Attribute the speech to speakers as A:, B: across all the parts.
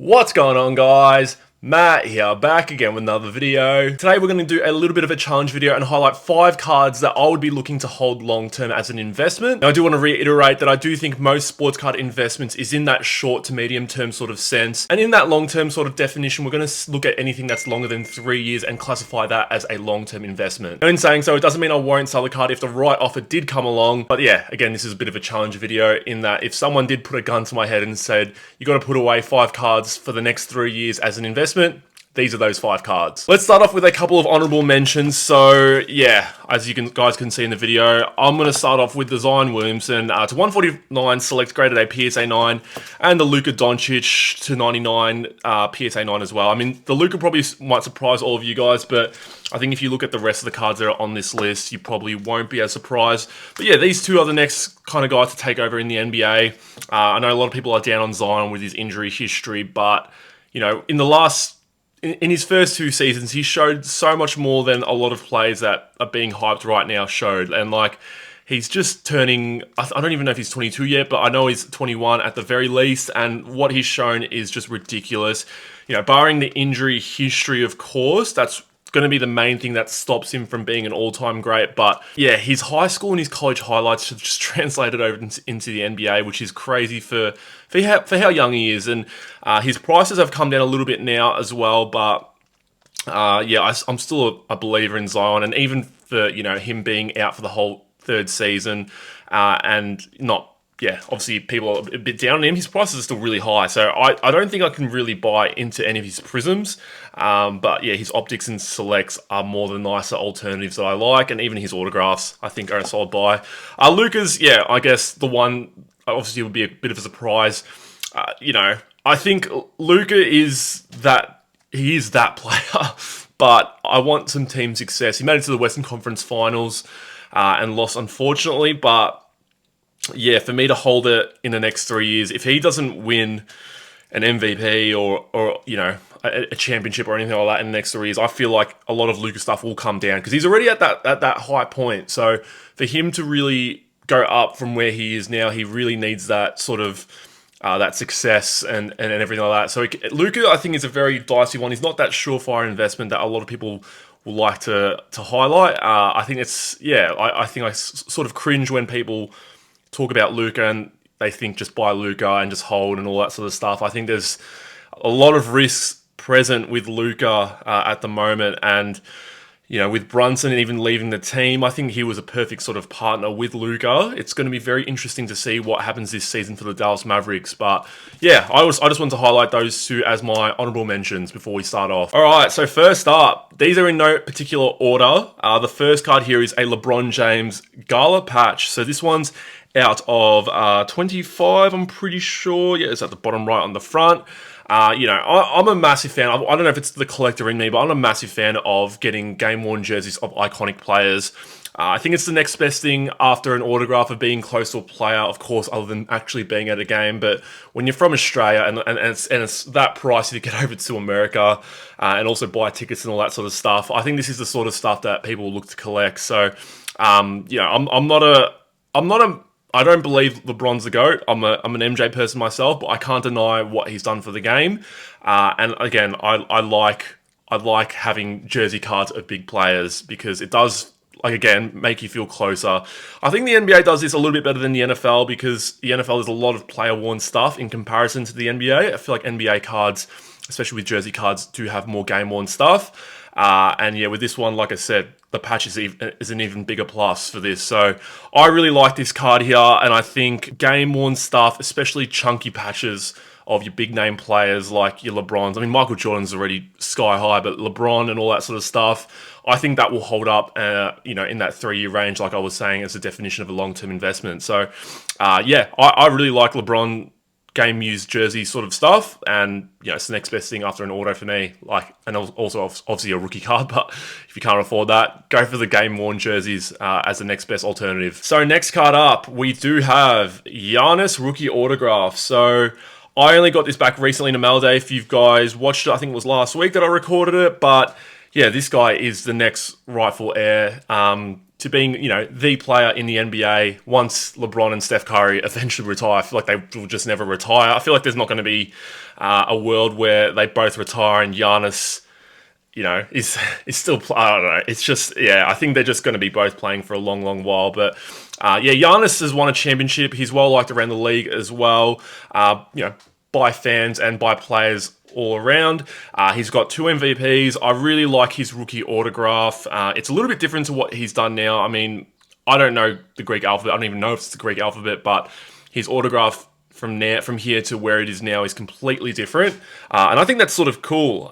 A: What's going on, guys? Matt here, back again with another video. Today we're going to do a little bit of a challenge video and highlight 5 cards that I would be looking to hold long term as an investment. Now, I do want to reiterate that I do think most sports card investments is in that short to medium term sort of sense. And in that long term sort of definition, we're going to look at anything that's longer than 3 years and classify that as a long term investment. Now, in saying so, it doesn't mean I won't sell the card if the right offer did come along. But yeah, again, this is a bit of a challenge video in that if someone did put a gun to my head and said, you got to put away 5 cards for the next 3 years as an investment, these are those 5 cards. Let's start off with a couple of honorable mentions. So yeah, as you guys can see in the video, I'm going to start off with the Zion Williamson to 149 select graded A PSA 9 and the Luka Doncic to 99 PSA 9 as well. I mean, the Luka probably might surprise all of you guys, but I think if you look at the rest of the cards that are on this list, you probably won't be as surprised. But yeah, these two are the next kind of guys to take over in the NBA. I know a lot of people are down on Zion with his injury history, but you know, in his first 2 seasons, he showed so much more than a lot of players that are being hyped right now showed. And like, he's just turning, I don't even know if he's 22 yet, but I know he's 21 at the very least. And what he's shown is just ridiculous. You know, barring the injury history, of course, that's going to be the main thing that stops him from being an all-time great. But yeah, his high school and his college highlights have just translated over into the NBA, which is crazy for how young he is. And his prices have come down a little bit now as well. But yeah, I'm still a believer in Zion, and even for him being out for the whole 3rd season and not. Yeah, obviously people are a bit down on him. His prices are still really high, so I don't think I can really buy into any of his prisms. But yeah, his optics and selects are more than nicer alternatives that I like, and even his autographs I think are a solid buy. Luka's, yeah, I guess the one obviously would be a bit of a surprise. I think Luka is that player, but I want some team success. He made it to the Western Conference Finals and lost unfortunately, but yeah, for me to hold it in the next 3 years, if he doesn't win an MVP or a championship or anything like that in the next 3 years, I feel like a lot of Luka stuff will come down because he's already at that high point. So for him to really go up from where he is now, he really needs that sort of that success and everything like that. So Luka, I think, is a very dicey one. He's not that surefire investment that a lot of people will like to highlight. I think it's I think I sort of cringe when people talk about Luka and they think just buy Luka and just hold and all that sort of stuff. I think there's a lot of risks present with Luka at the moment, and with Brunson even leaving the team, I think he was a perfect sort of partner with Luka. It's going to be very interesting to see what happens this season for the Dallas Mavericks. But yeah, I just want to highlight those 2 as my honorable mentions before we start off. All right, so first up, these are in no particular order. The first card here is a LeBron James Gala patch. So this one's out of 25, I'm pretty sure. Yeah, it's at the bottom right on the front. I'm a massive fan. I don't know if it's the collector in me, but I'm a massive fan of getting game-worn jerseys of iconic players. I think it's the next best thing after an autograph of being close to a player, of course, other than actually being at a game. But when you're from Australia and it's that pricey to get over to America and also buy tickets and all that sort of stuff, I think this is the sort of stuff that people look to collect. So, I don't believe LeBron's the GOAT. I'm an MJ person myself, but I can't deny what he's done for the game. And again, I like having jersey cards of big players because it does, make you feel closer. I think the NBA does this a little bit better than the NFL because the NFL is a lot of player-worn stuff in comparison to the NBA. I feel like NBA cards, especially with jersey cards, do have more game-worn stuff. And yeah, with this one, like I said, the patch is an even bigger plus for this. So I really like this card here, and I think game-worn stuff, especially chunky patches of your big-name players like your LeBrons. I mean, Michael Jordan's already sky high, but LeBron and all that sort of stuff, I think that will hold up, in that 3-year range, like I was saying, as a definition of a long-term investment. So, yeah, I really like LeBron game-used jersey sort of stuff, and it's the next best thing after an auto for me. And also obviously a rookie card, but if you can't afford that, go for the game-worn jerseys as the next best alternative. So next card up, we do have Giannis rookie autograph. So I only got this back recently in a mail day. If you guys watched it, I think it was last week that I recorded it, but yeah, this guy is the next rightful heir to to being, you know, the player in the NBA once LeBron and Steph Curry eventually retire. I feel like they will just never retire. I feel like there's not going to be a world where they both retire and Giannis, you know, is still, I don't know. It's just, yeah, I think they're just going to be both playing for a long, long while. But yeah, Giannis has won a championship. He's well liked around the league as well, you know, by fans and by players all around. He's got 2 MVPs. I really like his rookie autograph. It's a little bit different to what he's done now. I mean, I don't know the Greek alphabet. I don't even know if it's the Greek alphabet, but his autograph from here to where it is now is completely different. And I think that's sort of cool.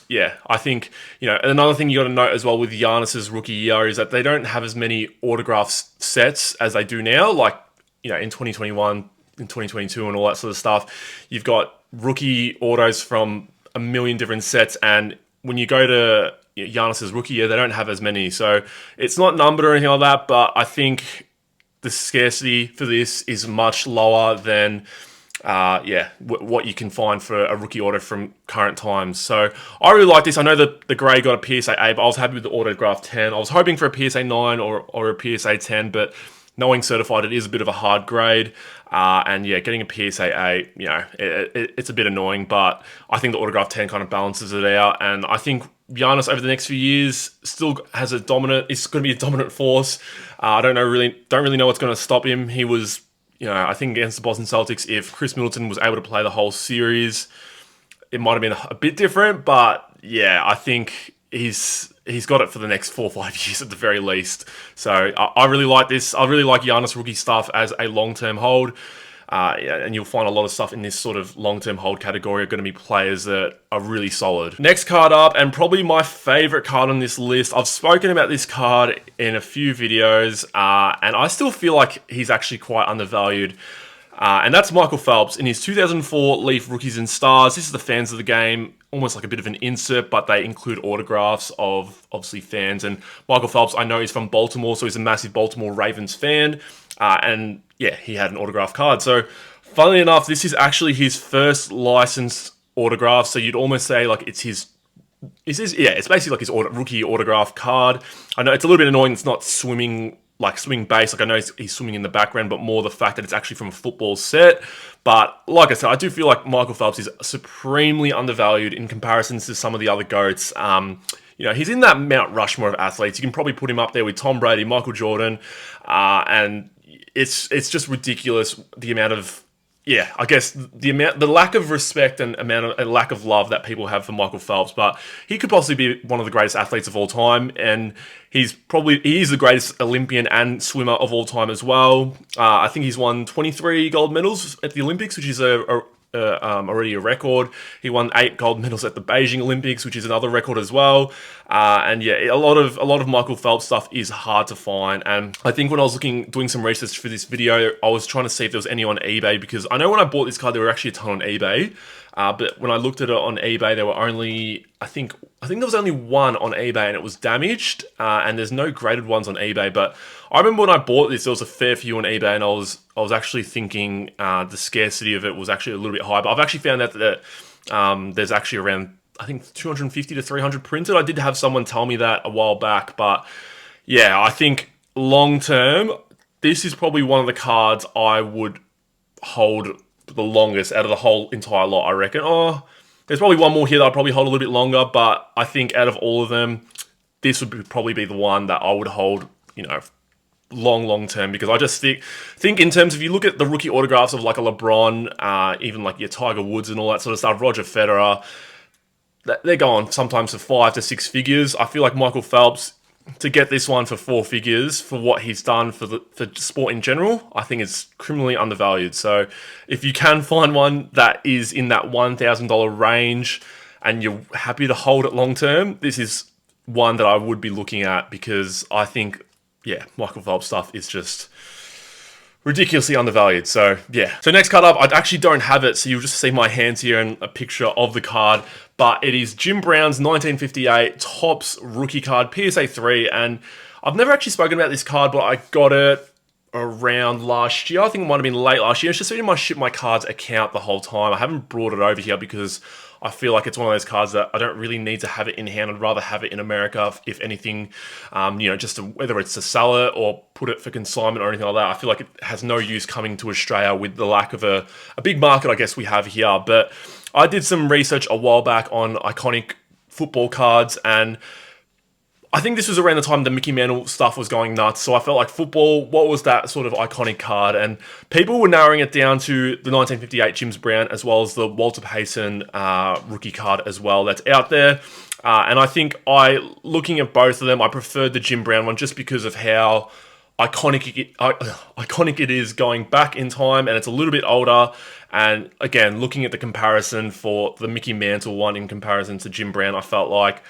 A: Yeah, I think, you know, another thing you got to note as well with Giannis's rookie year is that they don't have as many autograph sets as they do now. Like, you know, in 2021, in 2022 and all that sort of stuff, you've got rookie autos from a million different sets. And when you go to Giannis's rookie year, they don't have as many. So it's not numbered or anything like that, but I think the scarcity for this is much lower than what you can find for a rookie auto from current times. So I really like this. I know that the grey got a PSA 8, but I was happy with the autograph 10. I was hoping for a PSA 9 or a PSA 10, but knowing certified, it is a bit of a hard grade. And yeah, getting a PSA 8, you know, it's a bit annoying, but I think the autograph 10 kind of balances it out. And I think Giannis over the next few years still has it's going to be a dominant force. I don't really know what's going to stop him. He was, you know, I think against the Boston Celtics, if Chris Middleton was able to play the whole series, it might have been a bit different, but yeah, I think he's got it for the next 4 or 5 years at the very least. So I really like this. I really like Giannis rookie stuff as a long-term hold. And you'll find a lot of stuff in this sort of long-term hold category are going to be players that are really solid. Next card up, and probably my favorite card on this list. I've spoken about this card in a few videos, and I still feel like he's actually quite undervalued. And that's Michael Phelps in his 2004 Leaf Rookies and Stars. This is the fans of the game, almost like a bit of an insert, but they include autographs of obviously fans. And Michael Phelps, I know he's from Baltimore, so he's a massive Baltimore Ravens fan. And yeah, he had an autograph card. So funnily enough, this is actually his first licensed autograph. So you'd almost say like it's it's basically like his rookie autograph card. I know it's a little bit annoying. It's not swing base. Like I know he's swimming in the background, but more the fact that it's actually from a football set. But like I said, I do feel like Michael Phelps is supremely undervalued in comparison to some of the other GOATs. You know, he's in that Mount Rushmore of athletes. You can probably put him up there with Tom Brady, Michael Jordan, and it's just ridiculous the amount of, yeah, I guess the lack of respect and lack of love that people have for Michael Phelps. But he could possibly be one of the greatest athletes of all time, and he is the greatest Olympian and swimmer of all time as well. I think he's won 23 gold medals at the Olympics, which is already a record. He won 8 gold medals at the Beijing Olympics, which is another record as well. And yeah, a lot of Michael Phelps stuff is hard to find. And I think when I was doing some research for this video, I was trying to see if there was any on eBay, because I know when I bought this card, there were actually a ton on eBay. But when I looked at it on eBay, there were only, I think there was only one on eBay, and it was damaged. And there's no graded ones on eBay. But I remember when I bought this, there was a fair few on eBay, and I was actually thinking the scarcity of it was actually a little bit high. But I've actually found out that there's actually around, I think, 250 to 300 printed. I did have someone tell me that a while back. But yeah, I think long term, this is probably one of the cards I would hold the longest out of the whole entire lot, I reckon. There's probably one more here that I'd probably hold a little bit longer, but I think out of all of them, this would probably be the one that I would hold, you know, long term, because I just think in terms of, you look at the rookie autographs of like a LeBron, even like your Tiger Woods and all that sort of stuff, Roger Federer, they're going sometimes for 5 to 6 figures. I feel like Michael Phelps, to get this one for 4 figures for what he's done for sport in general, I think it's criminally undervalued. So if you can find one that is in that $1,000 range and you're happy to hold it long term, this is one that I would be looking at, because I think, yeah, Michael Phelps stuff is just ridiculously undervalued. So yeah. So next card up, I actually don't have it, so you'll just see my hands here and a picture of the card. But it is Jim Brown's 1958 Topps rookie card, PSA 3. And I've never actually spoken about this card, but I got it around last year. I think it might have been late last year. It's just been in my Ship My Cards account the whole time. I haven't brought it over here because I feel like it's one of those cards that I don't really need to have it in hand. I'd rather have it in America, if anything, just whether it's to sell it or put it for consignment or anything like that. I feel like it has no use coming to Australia with the lack of a big market, I guess, we have here. But I did some research a while back on iconic football cards, and I think this was around the time the Mickey Mantle stuff was going nuts. So I felt like football, what was that sort of iconic card? And people were narrowing it down to the 1958 James Brown, as well as the Walter Payson rookie card as well that's out there. And I think looking at both of them, I preferred the Jim Brown one just because of how iconic it is going back in time, and it's a little bit older. And again, looking at the comparison for the Mickey Mantle one in comparison to Jim Brown, I felt like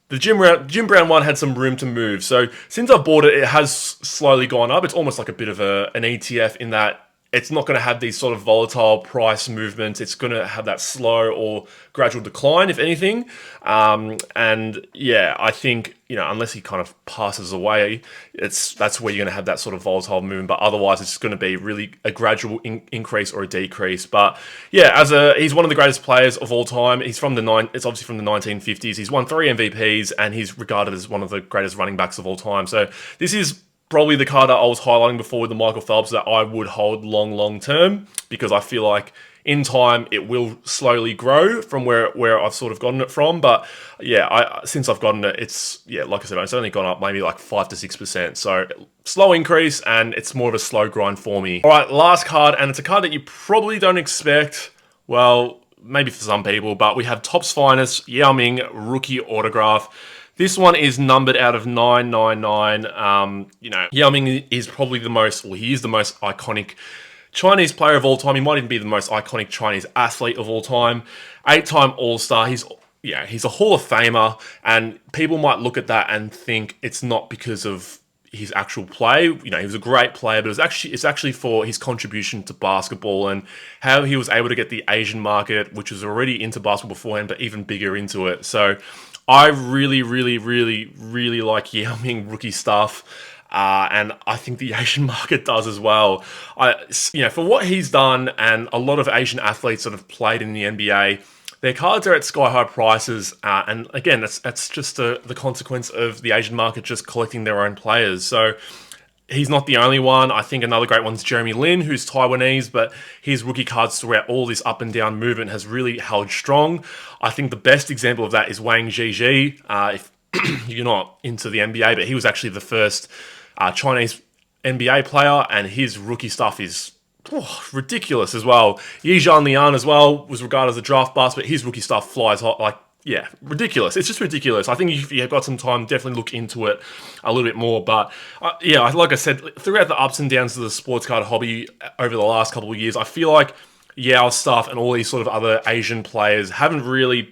A: the Jim Brown one had some room to move. So since I bought it, it has slowly gone up. It's almost like a bit of an ETF in that it's not going to have these sort of volatile price movements. It's going to have that slow or gradual decline, if anything. And yeah, I think, unless he kind of passes away, that's where you're going to have that sort of volatile movement. But otherwise, it's going to be really a gradual increase or a decrease. But yeah, he's one of the greatest players of all time. It's obviously from the 1950s. He's won 3 MVPs, and he's regarded as one of the greatest running backs of all time. So this is probably the card that I was highlighting before with the Michael Phelps that I would hold long term, because I feel like in time it will slowly grow from where I've sort of gotten it from. But yeah, since I've gotten it, like I said, it's only gone up maybe like 5 to 6%. So slow increase, and it's more of a slow grind for me. All right, last card, and it's a card that you probably don't expect. Well, maybe for some people, but we have Topps Finest Yao Ming rookie autograph. This one is numbered out of 999. Yao Ming is probably he is the most iconic Chinese player of all time. He might even be the most iconic Chinese athlete of all time. 8-time All-Star. He's a Hall of Famer, and people might look at that and think it's not because of his actual play. He was a great player, but it's actually for his contribution to basketball and how he was able to get the Asian market, which was already into basketball beforehand, but even bigger into it. So I really like Yao Ming rookie stuff, and I think the Asian market does as well. For what he's done, and a lot of Asian athletes that have played in the NBA, their cards are at sky-high prices, and again, that's just the consequence of the Asian market just collecting their own players. So he's not the only one. I think another great one's Jeremy Lin, who's Taiwanese, but his rookie cards throughout all this up and down movement has really held strong. I think the best example of that is Wang Zhizhi. If you're not into the NBA, but he was actually the first Chinese NBA player, and his rookie stuff is ridiculous as well. Yizhan Lian as well was regarded as a draft bust, but his rookie stuff flies hot, ridiculous. It's just ridiculous. I think if you've got some time, definitely look into it a little bit more. But like I said, throughout the ups and downs of the sports card hobby over the last couple of years, I feel like Yao's stuff and all these sort of other Asian players haven't really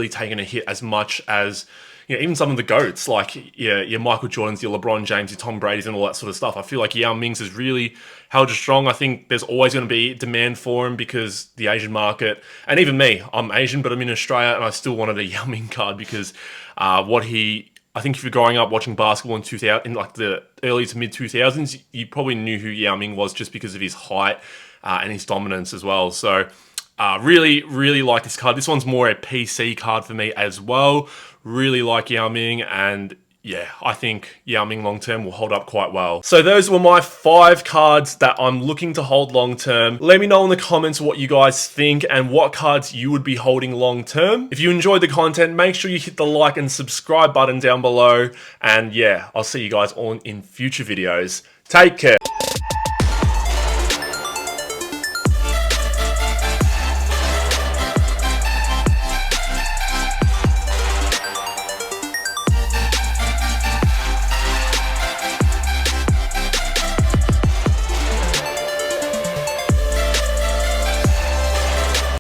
A: taken a hit as much as even some of the GOATs, like your Michael Jordans, your LeBron James, your Tom Brady's, and all that sort of stuff. I feel like Yao Ming's has really held strong. I think there's always going to be demand for him because the Asian market, and even me, I'm Asian, but I'm in Australia, and I still wanted a Yao Ming card because I think if you're growing up watching basketball in like the early to mid 2000s, you probably knew who Yao Ming was just because of his height and his dominance as well. So really like this card. This one's more a PC card for me as well. Really like Yao Ming, and I think Yao Ming long term will hold up quite well. So those were my 5 cards that I'm looking to hold long term. Let me know in the comments what you guys think and what cards you would be holding long term. If you enjoyed the content, make sure you hit the like and subscribe button down below. And I'll see you guys all in future videos. Take care.